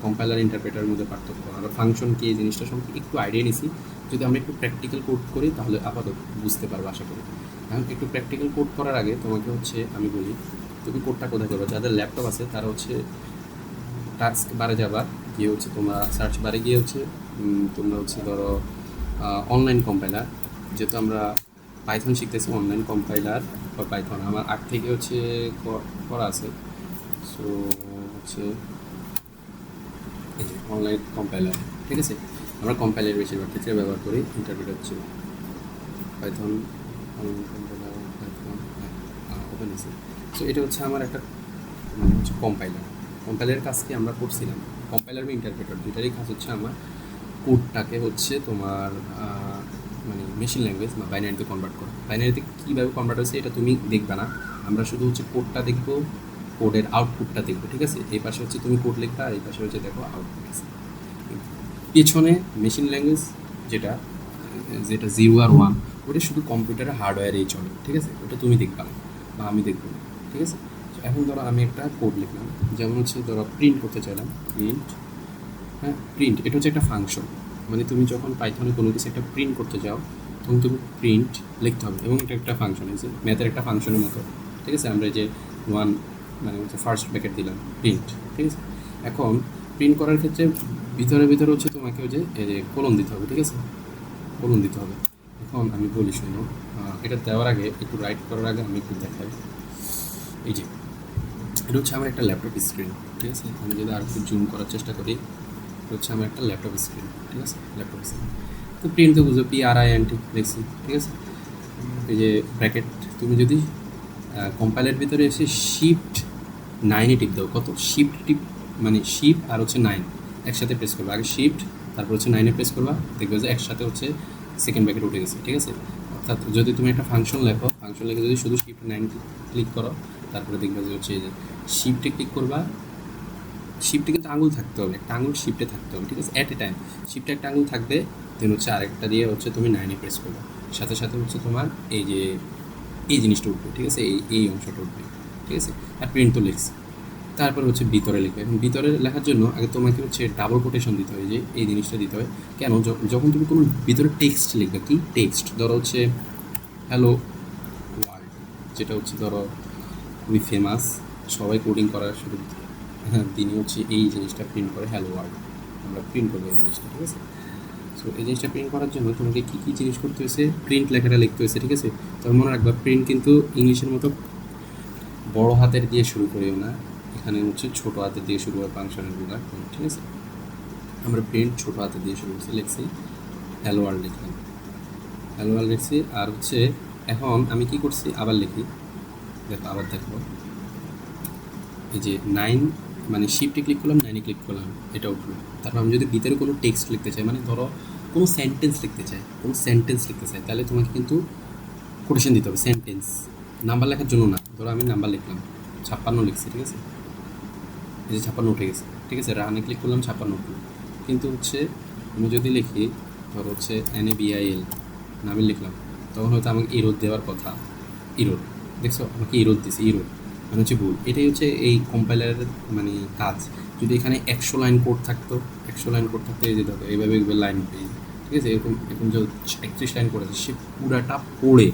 কম্পাইলার ইন্টারপ্রেটারের মধ্যে পার্থক্য, আমরা ফাংশন কি এই জিনিসটা সম্পর্কে একটু আইডিয়া নিছি। যদি আমরা একটু প্র্যাকটিক্যাল কোড করি তাহলে আপাতত বুঝতে পারবো আশা করি। এখন একটু প্র্যাকটিক্যাল কোড করার আগে তোমাকে হচ্ছে আমি বলি, তুমি কোডটা কোথায় করবে। যাদের ল্যাপটপ আছে তারা হচ্ছে টাস্ক বারে যাবা, গিয়ে হচ্ছে তোমরা সার্চ বারে গিয়ে হচ্ছে তোমরা হচ্ছে ধরো অনলাইন কম্পাইলার, যেহেতু আমরা পাইথন শিখতেছি, অনলাইন কম্পাইলার বা পাইথন আমার আগ থেকে হচ্ছে করা আছে। সো হচ্ছে এই যে অনলাইন কম্পাইলার, ঠিক আছে? আমরা কম্পাইলার বেশিরভাগ ক্ষেত্রে ব্যবহার করি, ইন্টারপ্রেটার হচ্ছে Python, online compiler Python open আছে। সো এটা হচ্ছে আমার একটা মানে হচ্ছে কম্পাইলার। কম্পাইলারের কাজ কি আমরা করছিলাম, কম্পাইলার বা ইন্টারপ্রেটার দুটারই কাজ হচ্ছে আমার কোডটাকে হচ্ছে তোমার মানে মেশিন ল্যাঙ্গুয়েজ বা বাইনারিতে কনভার্ট করা। বাইনারিতে কীভাবে কনভার্ট হচ্ছে এটা তুমি দেখবে না, আমরা শুধু হচ্ছে কোডটা দেখবো, কোডের আউটপুটটা দেখবো, ঠিক আছে? এই পাশে হচ্ছে তুমি কোড লিখবা, আর এই পাশে হচ্ছে দেখো আউটপুট আছে। পেছনে মেশিন ল্যাঙ্গুয়েজ যেটা যেটা 0 আর 1, ওটা শুধু কম্পিউটারের হার্ডওয়্যারেই চলে, ঠিক আছে? ওটা তুমি দেখবা না বা আমি দেখবো না, ঠিক আছে? এখন ধরো আমি একটা কোড লিখলাম, যেমন হচ্ছে ধরো প্রিন্ট করতে চাইলাম, প্রিন্ট, হ্যাঁ প্রিন্ট, এটা হচ্ছে একটা ফাংশন। মানে তুমি যখন পাইথনে কোনো কিছু একটা প্রিন্ট করতে যাও, তখন তুমি প্রিন্ট লিখতে হবে, এবং এটা একটা ফাংশন আছে, ম্যাথের একটা ফাংশনের মতো, ঠিক আছে? আমরা যে ওয়ান মানে হচ্ছে ফার্স্ট ব্র্যাকেট দিলাম, প্রিন্ট, ঠিক আছে? এখন প্রিন্ট করার ক্ষেত্রে ভিতরে ভিতরে হচ্ছে তোমাকে ওই যে কোলন দিতে হবে, ঠিক আছে? কোলন দিতে হবে। এখন আমি বলি শুনো, এটা দেওয়ার আগে একটু রাইট করার আগে আমি একটু দেখাই। এই যে এটা হচ্ছে আমার একটা ল্যাপটপ স্ক্রিন, ঠিক আছে? আমি যদি আর একটু জুম করার চেষ্টা করি, এটা হচ্ছে আমার একটা ল্যাপটপ স্ক্রিন, ঠিক আছে? ল্যাপটপ স্ক্রিন তো প্রিন্ট তো বুঝো, PRINT লিখছি, ঠিক আছে? এই যে ব্র্যাকেট, তুমি যদি কম্পাইলের ভিতরে এসে শিফট 9 টিপ দাও, কত শিফট টিপ মানে শিফট আর হচ্ছে 9 একসাথে প্রেস করবা, আগে শিফট তারপর হচ্ছে 9 প্রেস করবা, দেখবে যে একসাথে হচ্ছে সেকেন্ড ব্র্যাকেট উঠে গেছে, ঠিক আছে? অর্থাৎ যদি তুমি একটা ফাংশন লেখো, ফাংশন লিখে যদি শুধু শিফট 9 ক্লিক করো, তারপরে দেখবে যে হচ্ছে এই যে শিফটে ক্লিক করবা, শিফটে কিন্তু আঙুল থাকতে হবে, একটা আঙুল শিফটে থাকতে হবে, ঠিক আছে? অ্যাট এ টাইম শিফটে একটা আঙুল থাকবে, দেন হচ্ছে আরেকটা দিয়ে হচ্ছে তুমি 9 প্রেস করবে, সাথে সাথে হচ্ছে তোমার এই যে এই জিনিসটা উঠবে, ঠিক আছে? এই অংশটা উঠবে, ঠিক আছে? আর প্রিন্ট তো লিখছি, তারপর হচ্ছে ভিতরে লিখবে। এখন ভিতরে লেখার জন্য আগে তোমাকে হচ্ছে ডাবল কোটেশন দিতে হয়, যে এই জিনিসটা দিতে হয় কেন, যখন তুমি কোনো ভিতরে টেক্সট লিখবে, কি টেক্সট, ধরো হচ্ছে হ্যালো ওয়ার্ল্ড, যেটা হচ্ছে ধরো খুবই ফেমাস, সবাই কোডিং করার শুরু, হ্যাঁ তিনি হচ্ছে এই জিনিসটা প্রিন্ট করে, হ্যালো ওয়ার্ল্ড, আমরা প্রিন্ট করবো এই জিনিসটা, ঠিক আছে? সো এই জিনিসটা প্রিন্ট করার জন্য তোমাকে কী কী জিনিস করতে হয়েছে, প্রিন্ট লেখাটা লিখতে হয়েছে, ঠিক আছে? তবে মনে রাখবা প্রিন্ট কিন্তু ইংলিশের মতো বড় হাতের দিয়ে শুরু করিও না, এখানে হচ্ছে ছোটো হাতের দিয়ে শুরু হয় ফাংশনের গুলা, ঠিক আছে? আমরা প্রিন্ট ছোটো হাতের দিয়ে শুরু করছি, লিখছি হ্যালো ওয়ার্ল্ড, লিখলাম হ্যালো ওয়ার্ল্ড লিখছি। আর হচ্ছে এখন আমি কি করছি, আবার লিখি, দেখো আবার দেখো, এই যে 9 মানে শিফটে ক্লিক করলাম, 9 ক্লিক করলাম, এটা উঠলো। তারপর আমি যদি ভিতরে কোনো টেক্সট লিখতে চাই, মানে ধরো কোনো সেন্টেন্স লিখতে চাই, তাহলে তোমাকে কিন্তু কোটেশন দিতে হবে, সেন্টেন্স, নাম্বার লেখার জন্য না। ধরো আমি নাম্বার লিখলাম 56 লিখছি, ঠিক আছে? এই যে 56 উঠে গেছে, ঠিক আছে? রানে ক্লিক করলাম, 56 উঠলো। কিন্তু হচ্ছে আমি যদি লিখি ধরো হচ্ছে NABIL নামে লিখলাম, তখন হয়তো আমাকে এরর দেওয়ার কথা, এরর, দেখছো আমাকে এরর দিছে, এরর মানে হচ্ছে ভুল। এটাই হচ্ছে এই কম্পাইলারের মানে কাজ। যদি এখানে 100 লাইন কোড থাকতো, 100 লাইন কোড থাকতো, এই যে দেখো এইভাবে লাইন পেয়ে, ঠিক আছে, এরকম এরকম যে 31 লাইন কোড আছে সে পুরাটা পড়ে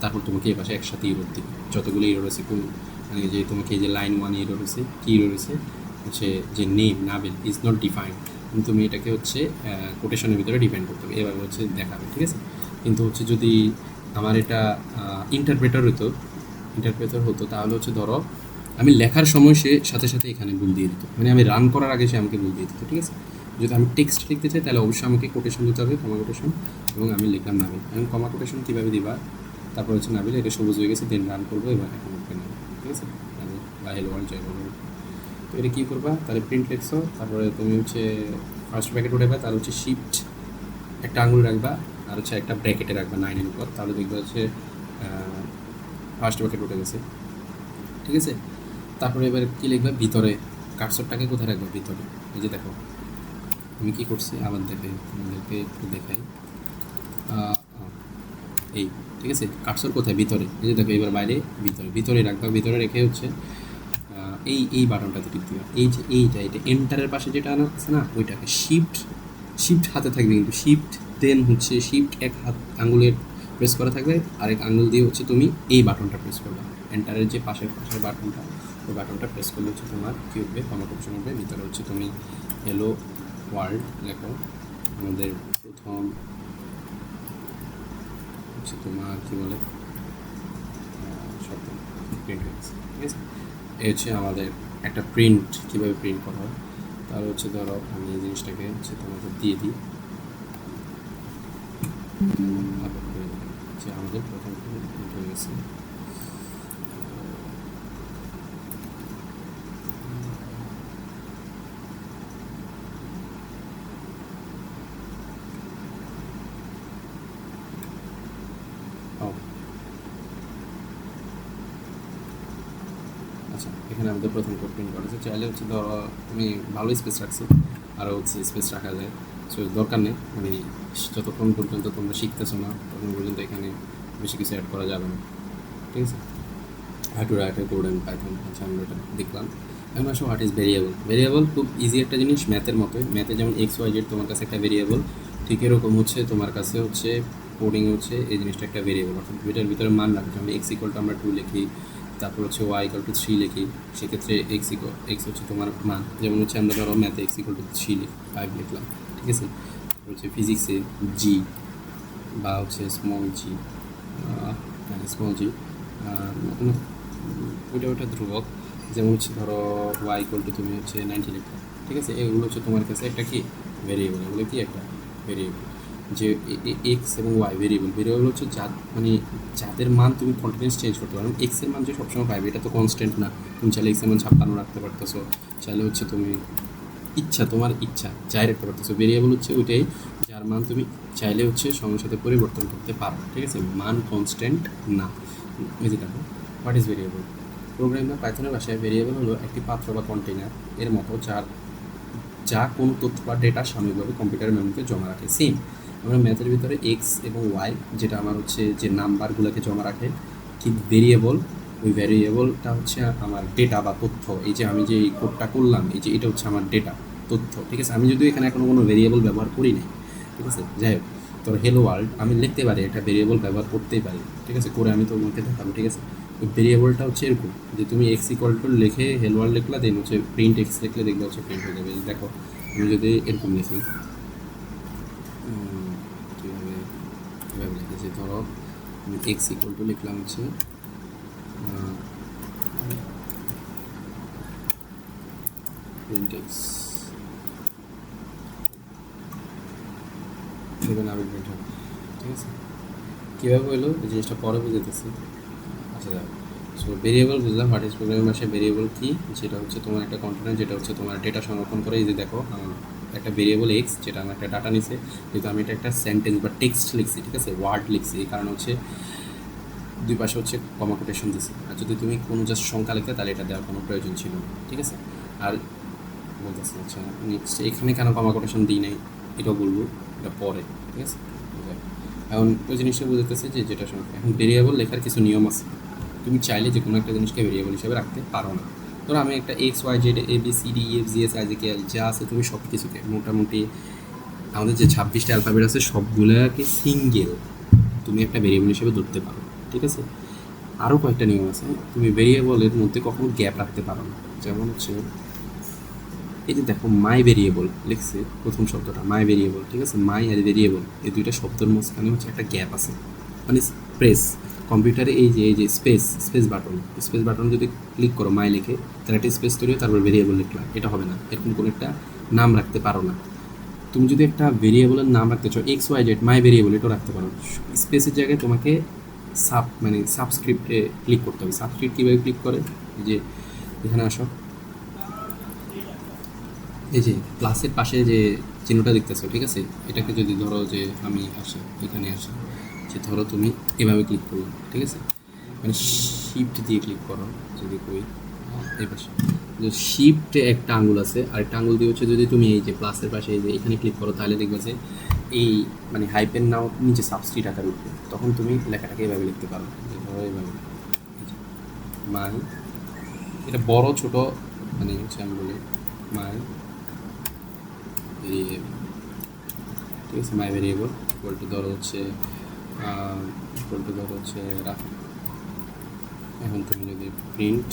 তারপর তোমাকে এই পাশে একসাথে ইরোর দিবে যতগুলো ইরোর আছে। কোন মানে যে তোমাকে এই যে লাইন 1 ইরোর হয়েছে, কী ইরোর হয়েছে হচ্ছে যে name Nabil is not defined, কিন্তু তুমি এটাকে হচ্ছে কোটেশনের ভিতরে ডিফাইন করতে হবে, এভাবে হচ্ছে দেখাবে, ঠিক আছে। কিন্তু হচ্ছে যদি আমার এটা ইন্টারপ্রেটার হতো তাহলে হচ্ছে ধরো আমি লেখার সময় সে সাথে সাথে এখানে ভুল দিয়ে দিত, মানে আমি রান করার আগে সে আমাকে ভুল দিয়ে দিত, ঠিক আছে। যদি আমি টেক্সট লিখতে চাই তাহলে অবশ্যই আমাকে কোটেশন দিতে হবে, কমা কোটেশন, এবং আমি লিখলাম নাবিল। এখন কমা কোটেশন কীভাবে দিবা, তারপর হচ্ছে নাবিল, এটা সবুজ হয়ে গেছে, দেন রান করবো, এবার এখন ওপেন হবে, ঠিক আছে। বা হেলো ওয়ার্ল্ড যাই বলবো। তো এটা কী করবা, তাহলে প্রিন্ট লিখছো, তারপরে তুমি হচ্ছে ফার্স্ট ব্র্যাকেট উঠাবা, তাহলে হচ্ছে শিফট একটা আঙুল রাখবা, আর হচ্ছে একটা ব্র্যাকেটে রাখবা 9-এর উপর, তাহলে দেখবা হচ্ছে ফার্স্ট ব্র্যাকেট উঠে গেছে, ঠিক আছে। তারপরে এবার কী লিখবা, ভিতরে কার্সরটাকে কোথায় রাখবা, ভিতরে। এই যে দেখো আমি কী করছি, আবার তোমাদেরকে একটু দেখাই, এই, ঠিক আছে, কার্সর কোথায়, ভিতরে। এই যে দেখো এবার বাইরে, ভিতরে রাখবা, ভিতরে রেখে হচ্ছে এই বাটনটাতে টিপ দিবা, এই যে এটা এন্টারের পাশে যেটা আছে না, ওইটাকে শিফট হাতে থাকবে, কিন্তু শিফট দেন হচ্ছে শিফট এক হাত আঙুলের প্রেস করা থাকবে, আরেক আঙুল দিয়ে হচ্ছে তুমি এই বাটনটা প্রেস করবে, এন্টারের যে পাশের বাটনটা, ওই বাটনটা প্রেস করলে হচ্ছে তোমার কী উঠবে, কমা অপশন উঠবে, ভিতরে হচ্ছে তুমি হেলো ওয়ার্ল্ড লেখো, আমাদের প্রথম হচ্ছে তোমার কী বলে শব্দ প্রিন্ট হয়ে গেছে, ঠিক আছে। এই হচ্ছে আমাদের একটা প্রিন্ট, কীভাবে প্রিন্ট করা হয়। তাহলে হচ্ছে ধরো আমি এই জিনিসটাকে হচ্ছে তোমাকে দিয়ে দিই, যে আমাদের প্রথম প্রিন্ট হয়ে গেছে। আচ্ছা, এখানে আমাদের প্রথম কোড প্রিন্ট করা আছে। চাইলে হচ্ছে ধরো তুমি ভালো স্পেস রাখছি, আরও হচ্ছে স্পেস রাখা যায়, সো দরকার নেই, মানে যতক্ষণ পর্যন্ত তোমরা শিখতেছো না ততক্ষণ পর্যন্ত এখানে বেশি কিছু অ্যাড করা যাবে না, ঠিক আছে। How to write a code in Python, আচ্ছা আমরা এটা দেখলাম। এখন আসো হোয়াট ইজ ভেরিয়েবল খুব ইজি একটা জিনিস, ম্যাথের মতোই। ম্যাথে যেমন XYZ তোমার কাছে একটা ভেরিয়েবল, ঠিক এরকম হচ্ছে তোমার কাছে হচ্ছে কোডিং হচ্ছে এই জিনিসটা একটা ভেরিয়েবল, অর্থাৎ এটার ভিতরে মান রাখবে। যেমন x= আমরা 2 লিখি, তারপর হচ্ছে y=3 লিখি, সেক্ষেত্রে x হচ্ছে তোমার মান। যেমন হচ্ছে আমরা ধরো ম্যাথে x=3 লিখি, 5 লিখলাম, ঠিক আছে। হচ্ছে ফিজিক্সে জি বা হচ্ছে স্মল জি ওইটা ধ্রুবক। যেমন হচ্ছে ধরো y= তুমি হচ্ছে 90 লিখবে, ঠিক আছে। এগুলো হচ্ছে তোমার কাছে একটা কি ভেরিয়েবল, এগুলো কি একটা ভেরিয়েবল। যে এক্স এবং ওয়াই ভেরিয়েবল হচ্ছে মানে যাদের মান তুমি কন্টিনিউস চেঞ্জ করতে পারো। এক্সের মান যে সবসময় পাইবে এটা তো কনস্ট্যান্ট না, তুমি চাইলে এক্সের মান 56 রাখতে পারতেছো, চাইলে হচ্ছে তুমি তোমার ইচ্ছা যাই রাখতে পারতেছো। ভেরিয়েবল হচ্ছে ওইটাই যার মান তুমি চাইলে হচ্ছে সময়ের সাথে পরিবর্তন করতে পারো, ঠিক আছে, মান কনস্ট্যান্ট না। এই যে দেখো হোয়াট ইজ ভেরিয়েবল। প্রোগ্রামিং বা পাইথনের ভাষায় ভেরিয়েবল হলো একটি পাত্র বা কন্টেইনার এর মতো যা কোনো তথ্য বা ডেটা সাময়িকভাবে কম্পিউটারের মেমোরিতে জমা রাখে। সেম আমরা ম্যাথের ভিতরে এক্স এবং ওয়াই যেটা আমার হচ্ছে যে নাম্বারগুলোকে জমা রাখে, ঠিক ভেরিয়েবল ওই ভেরিয়েবলটা হচ্ছে আমার ডেটা বা তথ্য। এই যে আমি যে এই কোডটা করলাম, এই যে এটা হচ্ছে আমার ডেটা, তথ্য, ঠিক আছে। আমি যদি এখানে এখনও কোনো ভেরিয়েবল ব্যবহার করি নাই, ঠিক আছে, যাই হোক, তোর হেলো ওয়ার্ল্ড আমি লিখতে পারি, একটা ভেরিয়েবল ব্যবহার করতেই পারি, ঠিক আছে, করে আমি তোমাকে দেখাবো, ঠিক আছে। ওই ভেরিয়েবলটা হচ্ছে এরকম যে তুমি x= লিখে হেলো ওয়ার্ল্ড লিখলা, দেন হচ্ছে প্রিন্ট x লিখলে দেখবে হচ্ছে প্রিন্ট হয়ে যাবে। দেখো আমি যদি এরকম লিখি, কীভাবে কীভাবে লিখেছি, ধরো আমি x= লিখলাম হচ্ছে প্রিন্ট x, দেখবেন আমি প্রিন্ট হবে, ঠিক আছে। কীভাবে হলো এই জিনিসটা পরে বুঝাইতেছি। আচ্ছা দেখো, সো ভেরিয়েবল বুঝলাম। হোয়াট ইজ প্রোগ্রামিং ভাষায় ভেরিয়েবল কি, যেটা হচ্ছে তোমার একটা কন্টেনার যেটা হচ্ছে তোমার ডেটা সংরক্ষণ করে। এই যে দেখো আমার একটা ভেরিয়েবল এক্স যেটা আমার একটা ডাটা নিছে, যেহেতু আমি এটা একটা সেন্টেন্স বা টেক্সট লিখছি, ঠিক আছে, ওয়ার্ড লিখছি, এই কারণে হচ্ছে দুই পাশে হচ্ছে কমা কোটেশন দিছি। আর যদি তুমি কোনো জাস্ট সংখ্যা লিখতে তাহলে এটা দেওয়ার কোনো প্রয়োজন ছিল না, ঠিক আছে। আর বলতেছি আচ্ছা নেক্সট এখানে কেন কমা কোটেশন দিই নাই এটাও বলবো, এটা পরে, ঠিক আছে। এখন ওই জিনিসটা বুঝতেছে যে যেটা সংখ্যা। এখন ভেরিয়েবল লেখার কিছু নিয়ম আছে, তুমি চাইলে যে কোনো একটা জিনিসকে ভেরিয়েবল হিসেবে রাখতে পারো না। ধরো আমি একটা X Y Z A B C D F G S I J K L যা আছে তুমি সব কিছুকে মোটামুটি আমাদের যে 26টা অ্যালফাবেট আছে সবগুলোকে সিঙ্গেল তুমি একটা ভেরিয়েবল হিসেবে ধরতে পারো, ঠিক আছে। আরও কয়েকটা নিয়ম আছে, তুমি ভেরিয়েবলের মধ্যে কখনো গ্যাপ রাখতে পারো না। যেমন হচ্ছে এই যে দেখো মাই ভেরিয়েবল লিখছে প্রথম শব্দটা মাই ভেরিয়েবল, ঠিক আছে। মাই আর ভেরিয়েবল এই দুইটা শব্দের মাঝখানে হচ্ছে একটা গ্যাপ আছে, মানে স্পেস। কম্পিউটারে এই যে স্পেস বাটন যদি ক্লিক করো মাই লিখে তাহলে একটা স্পেস তৈরি হয়, তারপর ভেরিয়েবল লিখলাম, এটা হবে না। এরকম কোনো একটা নাম রাখতে পারো না। তুমি যদি একটা ভেরিয়েবলের নাম রাখতে চাও এক্স ওয়াই জেড মাই ভেরিয়েবল এটাও রাখতে পারো। স্পেসের জায়গায় তোমাকে মানে সাবস্ক্রিপ্টে ক্লিক করতে হবে। সাবস্ক্রিপ্ট কীভাবে ক্লিক করে, এই যে এখানে আসো, এই যে প্লাসের পাশে যে চিহ্নটা দেখতেছো, ঠিক আছে। এটাকে যদি ধরো যে আমি আসি এখানে আসি, যে ধরো তুমি এভাবে ক্লিক করো, ঠিক আছে, মানে শিফট দিয়ে ক্লিক করো। যদি কই এই পাশে শিফটে একটা আঙুল আছে, আর একটা আঙুল দিয়ে হচ্ছে যদি তুমি এই যে প্লাসের পাশে এই যে এখানে ক্লিক করো তাহলে দেখবে যে এই মানে হাইপেন নাও নিচে সাবস্ক্রিপ্ট আকারে উঠবে, তখন তুমি লেখাটাকে এভাবে লিখতে পারো। ধরো এইভাবে মাই, এটা বড় ছোট মানে হচ্ছে আমি বলি মাই ভেরিয়েবল, ঠিক আছে। মাই ভেরিয়েবল ধরো হচ্ছে রাখো। এখন তুমি যদি প্রিন্ট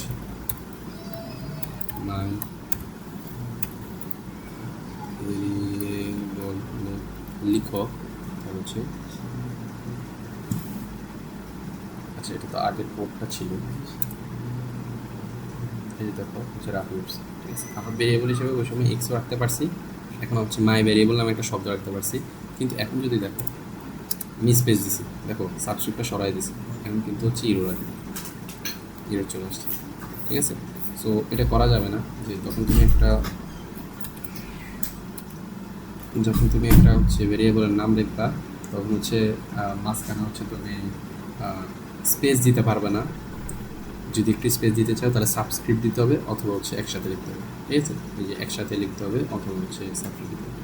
মাই ভেরিয়েবল লিখো তাহলে হচ্ছে, আচ্ছা এটা তো আগের কোডটা ছিল, এই যে দেখো হচ্ছে রাখো, ঠিক আছে। আমার ভেরিয়েবল হিসেবে ওই সময় এক্সও রাখতে পারছি, এখন হচ্ছে মাই ভেরিয়েবল নামে একটা শব্দ রাখতে পারছি। কিন্তু এখন যদি দেখো আমি স্পেস দিছি, দেখো সাবস্ক্রিপ্টটা সরাই দিছি, এখন কিন্তু হচ্ছে ইরোর চলে আসছে, ঠিক আছে। সো এটা করা যাবে না, যে যখন তুমি একটা হচ্ছে ভেরিয়েবলের নাম লিখবা তখন হচ্ছে মাঝখানে হচ্ছে তুমি স্পেস দিতে পারবে না। যদি একটু স্পেস দিতে চাও তাহলে সাবস্ক্রিপ্ট দিতে হবে, অথবা হচ্ছে একসাথে লিখতে হবে, ঠিক আছে। এই যে একসাথে লিখতে হবে অথবা হচ্ছে সাবস্ক্রিপ্ট দিতে হবে,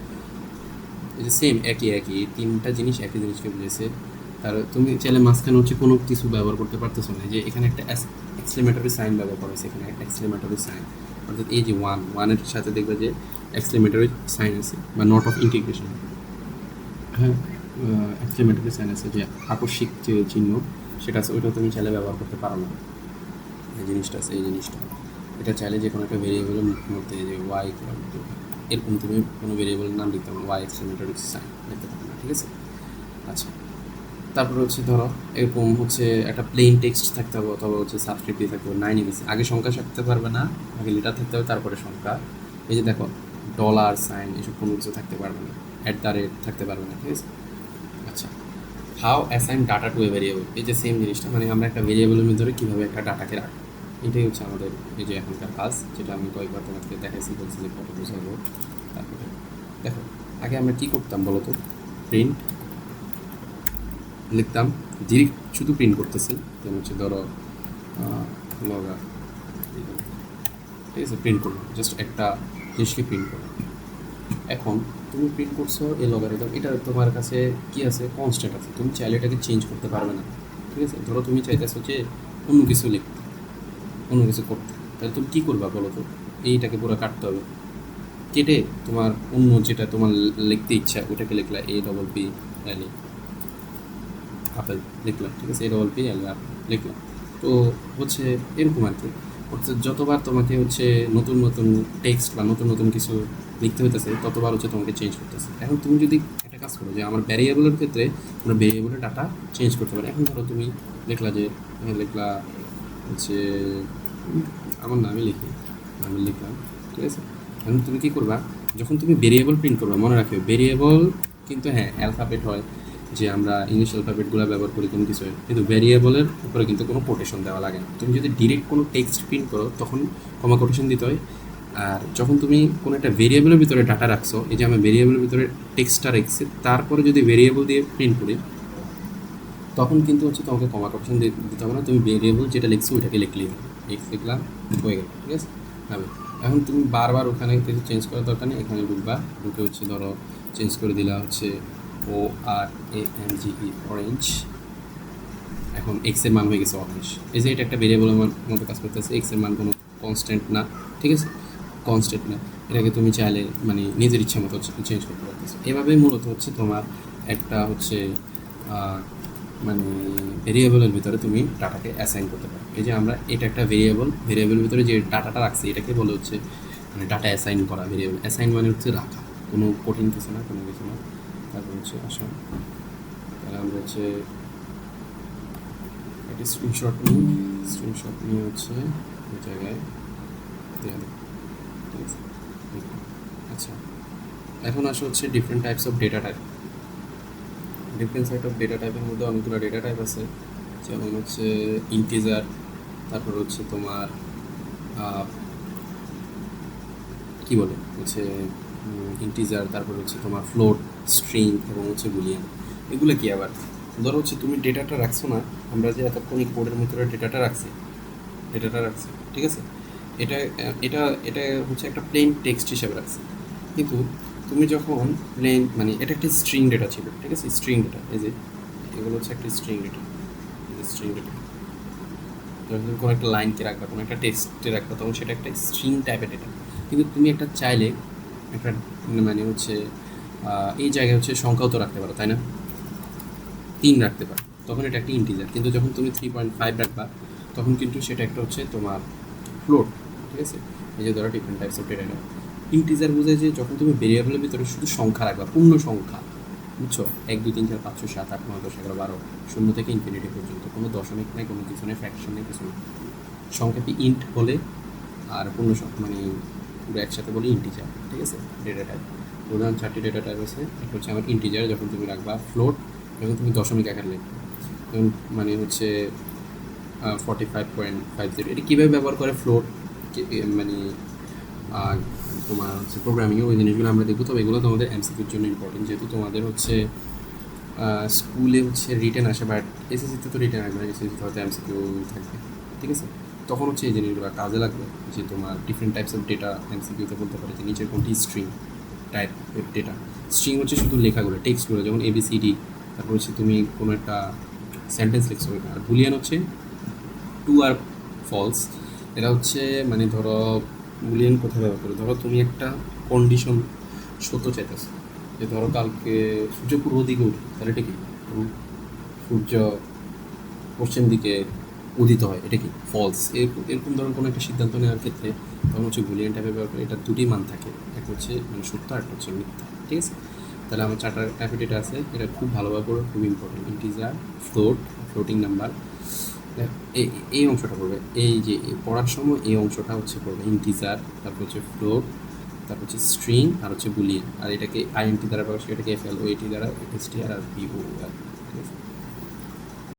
এই যে সেম একই এই তিনটা জিনিস একই জিনিসকে বুঝেছে। তার তুমি চাইলে মাঝখানে হচ্ছে কোনো কিছু ব্যবহার করতে পারতেছো না, যে এখানে একটা এক্সক্লেমেটরি সাইন ব্যবহার করা হয়েছে, এখানে একটা এক্সক্লেমেটরি সাইন, অর্থাৎ এই যে ওয়ানের সাথে দেখবে যে এক্সক্লেমেটরি সাইন আছে বা নট অফ ইন্টিগ্রেশন, হ্যাঁ এক্সক্লেমেটরি সাইন আছে, যে আকস্মিক যে চিহ্ন সেটা আছে, ওইটা তুমি চাইলে ব্যবহার করতে পারো না। এই জিনিসটা আছে, এই জিনিসটা এটা চাইলে যে কোনো একটা ভেরিয়েবলের মধ্যে যে ওয়াই এরকম তুমি কোনো ভেরিয়েবলের নাম লিখতে পারো, ওয়াই এক্সক্লেমেটরি সাইন লিখতে পারো না, ঠিক আছে। আচ্ছা, তারপরে হচ্ছে ধরো এরকম হচ্ছে একটা প্লেন টেক্সট থাকতে হবে, অথবা হচ্ছে সাবস্ক্রিপ্ট দিয়ে থাকতে হবে। 9 ইংলিশ আগে সংখ্যা থাকতে পারবে না, আগে লেটার থাকতে হবে তারপরে সংখ্যা। এই যে দেখো ডলার সাইন এসব কোনো কিছু থাকতে পারবে না, অ্যাট দ্য রেট থাকতে পারবে না, ঠিক আছে। আচ্ছা, how assign data to a variable, এই যে সেম জিনিসটা, মানে আমরা একটা ভেরিয়েবলের ভিতরে কীভাবে একটা ডাটাকে রাখবো, এটাই হচ্ছে আমাদের এই যে এখনকার কাজ, যেটা আমি কয়েকবার তোমাকে দেখাইছি, বলছি যে কত বোঝাবো। তারপরে দেখো আগে আমরা কী করতাম বলো তো, প্রিন্ট লিখতাম, ডিরেক্ট শুধু প্রিন্ট করতেছি, যেমন হচ্ছে ধরো লগা, ঠিক আছে, প্রিন্ট করবো জাস্ট একটা জিনিসকে প্রিন্ট করো। এখন তুমি প্রিন্ট করছো এই লগারিদম, এটা তোমার কাছে কি আছে, কনস্ট্যান্ট আছে, তুমি চাইলে এটাকে চেঞ্জ করতে পারবে না, ঠিক আছে। ধরো তুমি চাইতেছো যে অন্য কিছু লিখতে, অন্য কিছু করতে, তাহলে তুমি কী করবা বলো তো, এইটাকে পুরো কাটতে হবে, কেটে তোমার অন্য যেটা তোমার লিখতে ইচ্ছা ওটাকে লিখলা, A double P L apple লিখলাম, ঠিক আছে, এ ডবল পি এল লিখলাম। তো হচ্ছে এরকম আর কি, অর্থাৎ যতবার তোমাকে হচ্ছে নতুন নতুন টেক্সট বা নতুন নতুন কিছু লিখতে হইতেছে ততবার হচ্ছে তোমাকে চেঞ্জ করতেছে। এখন তুমি যদি একটা কাজ করো যে আমার ভ্যারিয়েবলের ক্ষেত্রে আমরা ভ্যারিয়েবলের ডাটা চেঞ্জ করতে পারি। এখন ধরো তুমি লিখলা যে লিখলা হচ্ছে আমার নামই আমি লিখলাম, ঠিক আছে। এখন তুমি কী করবা, যখন তুমি ভেরিয়েবল প্রিন্ট করবা মনে রাখবে ভেরিয়েবল কিন্তু হ্যাঁ অ্যালফাবেট হয়, যে আমরা ইংলিশ অ্যালফাবেটগুলো ব্যবহার করি কোনো কিছু, কিন্তু ভ্যারিয়েবলের উপরে কিন্তু কোনো কোটেশন দেওয়া লাগে না। তুমি যদি ডিরেক্ট কোনো টেক্সট প্রিন্ট করো তখন কমা কোটেশন দিতে হয়। আর যখন তুমি কোনো একটা ভেরিয়েবলের ভিতরে ডাটা রাখছো, এই যে আমি ভেরিয়েবলের ভিতরে টেক্সটটা রাখছি, তারপরে যদি ভেরিয়েবল দিয়ে প্রিন্ট করি তখন কিন্তু হচ্ছে তোমাকে কমা কোটেশন দিতে হবে না, তুমি ভেরিয়েবল যেটা লিখছো ওইটাকে লিখলেই হবে। এক্স লিখলাম হয়ে গেল, ঠিক আছে। হবে এখন তুমি বারবার ওখানে কিছু চেঞ্জ করার দরকার নেই, এখানে ঢুকবা, ঢুকে হচ্ছে ধরো চেঞ্জ করে দিলা হচ্ছে ORANGE, অরেঞ্জ। এখন এক্স এর মান হয়ে গেছে 28। এই যে এটা একটা ভেরিয়েবলের মতো কাজ করতেছে, এক্স এর মান কোনো কনস্ট্যান্ট না, ঠিক আছে, কনস্ট্যান্ট না, এটাকে তুমি চাইলে মানে নিজের ইচ্ছা মতো চেঞ্জ করতে পারতেছো। এভাবেই মূলত হচ্ছে তোমার একটা হচ্ছে মানে ভেরিয়েবলের ভিতরে তুমি ডাটাকে অ্যাসাইন করতে পারো। এই যে আমরা এটা একটা ভেরিয়েবলের ভিতরে যে ডাটাটা রাখছি এটাকে বলে হচ্ছে মানে ডাটা অ্যাসাইন করা। ভেরিয়েবল অ্যাসাইন মানে হচ্ছে রাখা, কোনো কঠিন কিছু না, কোনো কিছু না। তারপর হচ্ছে আসা, তাহলে আমরা হচ্ছে একটা স্ক্রিনশট নিয়ে হচ্ছে ওই জায়গায় দেওয়া দেবো, ঠিক আছে। আচ্ছা, এখন আসা হচ্ছে different types of data type. Different সাইট অফ ডেটা টাইপের মধ্যে অনেকগুলো ডেটা টাইপ আছে, যেমন হচ্ছে ইন্টিজার, তারপর হচ্ছে তোমার কি বলে হচ্ছে ইন্টিজার, তারপর হচ্ছে তোমার ফ্লোট, স্ট্রিং এবং হচ্ছে বুলিয়ান। এগুলো কি আবার, ধরো হচ্ছে তুমি ডেটাটা রাখছো না, আমরা যে এতক্ষণ কোডের ভিতরে ডেটাটা রাখছি, ঠিক আছে, এটা এটা এটা হচ্ছে একটা প্লেন টেক্সট হিসেবে রাখছি। কিন্তু তুমি যখন প্লেন মানে এটা একটা স্ট্রিং ডেটা ছিল, ঠিক আছে, স্ট্রিং ডেটা, এই যে এগুলো হচ্ছে একটা স্ট্রিং ডেটা, স্ট্রিং ডেটা। যখন তুমি কোনো একটা লাইনকে রাখবা, কোনো একটা টেক্সটে রাখবা, তখন সেটা একটা স্ট্রিং টাইপের ডেটা। কিন্তু তুমি একটা চাইলে একটা মানে হচ্ছে এই জায়গায় হচ্ছে সংখ্যাও তো রাখতে পারো, তাই না, 3 রাখতে পারো, তখন এটা একটা ইন্টিজার। কিন্তু যখন তুমি 3.5 রাখবা, তখন কিন্তু সেটা একটা হচ্ছে তোমার ফ্লোট, ঠিক আছে। এই যে ধরো different types of data type. Integer বোঝায় যে যখন তুমি ভেরিয়েবলের ভিতরে শুধু সংখ্যা রাখবা, পূর্ণ সংখ্যা, বুঝছো, 1 2 3 4 5 6 7 8 9 10 11 12, শূন্য থেকে ইনফিনিটি পর্যন্ত, কোনো দশমিক নেই, কোনো কিছু নেই, ফ্র্যাকশন নেই, কিছু নেই। সংখ্যাটি ইন্ট বলে, আর পূর্ণ সংখ্যা মানে পুরো একসাথে বলি ইন্টিজার, ঠিক আছে। ডেটা টাইপ প্রধান 4টি ডেটা টাইপ আছে। একটা হচ্ছে আমার ইন্টিজার, যখন তুমি রাখবা। ফ্লোট, যখন তুমি দশমিক আকার লিখবে, যেমন মানে হচ্ছে 45.50। এটা কীভাবে ব্যবহার করে ফ্লোট মানে তোমার হচ্ছে প্রোগ্রামিংয়ে, ওই জিনিসগুলো আমরা দেখবো। তবে এগুলো তোমাদের এমসিকিউর জন্য ইম্পর্টেন্ট, যেহেতু তোমাদের হচ্ছে স্কুলে হচ্ছে রিটেন আসে, বাট এসএসসিতে তো রিটেন আসবে না, এসএসসিতে হয়তো এমসিকিউ থাকবে, ঠিক আছে। তখন হচ্ছে এই জিনিসগুলো কাজে লাগবে, যে তোমার ডিফারেন্ট টাইপস অফ ডেটা এমসিকিউতে বলতে পারে যে নিচের কোনটি স্ট্রিং টাইপ ডেটা। স্ট্রিং হচ্ছে শুধু লেখাগুলো, টেক্সটগুলো, যেমন ABCD। তারপর হচ্ছে তুমি কোনো একটা সেন্টেন্স লিখছো। আর বুলিয়ান হচ্ছে ট্রু আর ফলস। এটা হচ্ছে মানে ধরো বুলিয়ান কোথায় ব্যবহার করে, ধরো তুমি একটা কন্ডিশন সত্য চাইতেছো, যে ধরো কালকে সূর্য পূর্ব দিকে উঠে, তাহলে এটা কি, সূর্য পশ্চিম দিকে উদিত হয়, এটা কি ফলস। এরকম ধরনের কোনো একটা সিদ্ধান্ত নেওয়ার ক্ষেত্রে তখন হচ্ছে বুলিয়ান টাইপের ব্যবহার করে। এটা দুটি মান থাকে, একটা হচ্ছে মানে সত্য, আর একটা হচ্ছে মিথ্যা, ঠিক আছে। তাহলে আমার 4টা টাইপের ডেটা আছে, এটা খুব ভালোভাবে পড়বে, খুব important. Integer, float, floating number, এই অংশটা পড়বে। এই যে পড়ার সময় এই অংশটা হচ্ছে পড়বে ইন্টিজার, তারপর হচ্ছে ফ্লোট, তারপর হচ্ছে স্ট্রিং, আর হচ্ছে বুলিয়ান। আর এটাকে আইএনটি দ্বারা প্রকাশ করে, এটাকে FLOAT দ্বারা STR আর BOR, ঠিক আছে।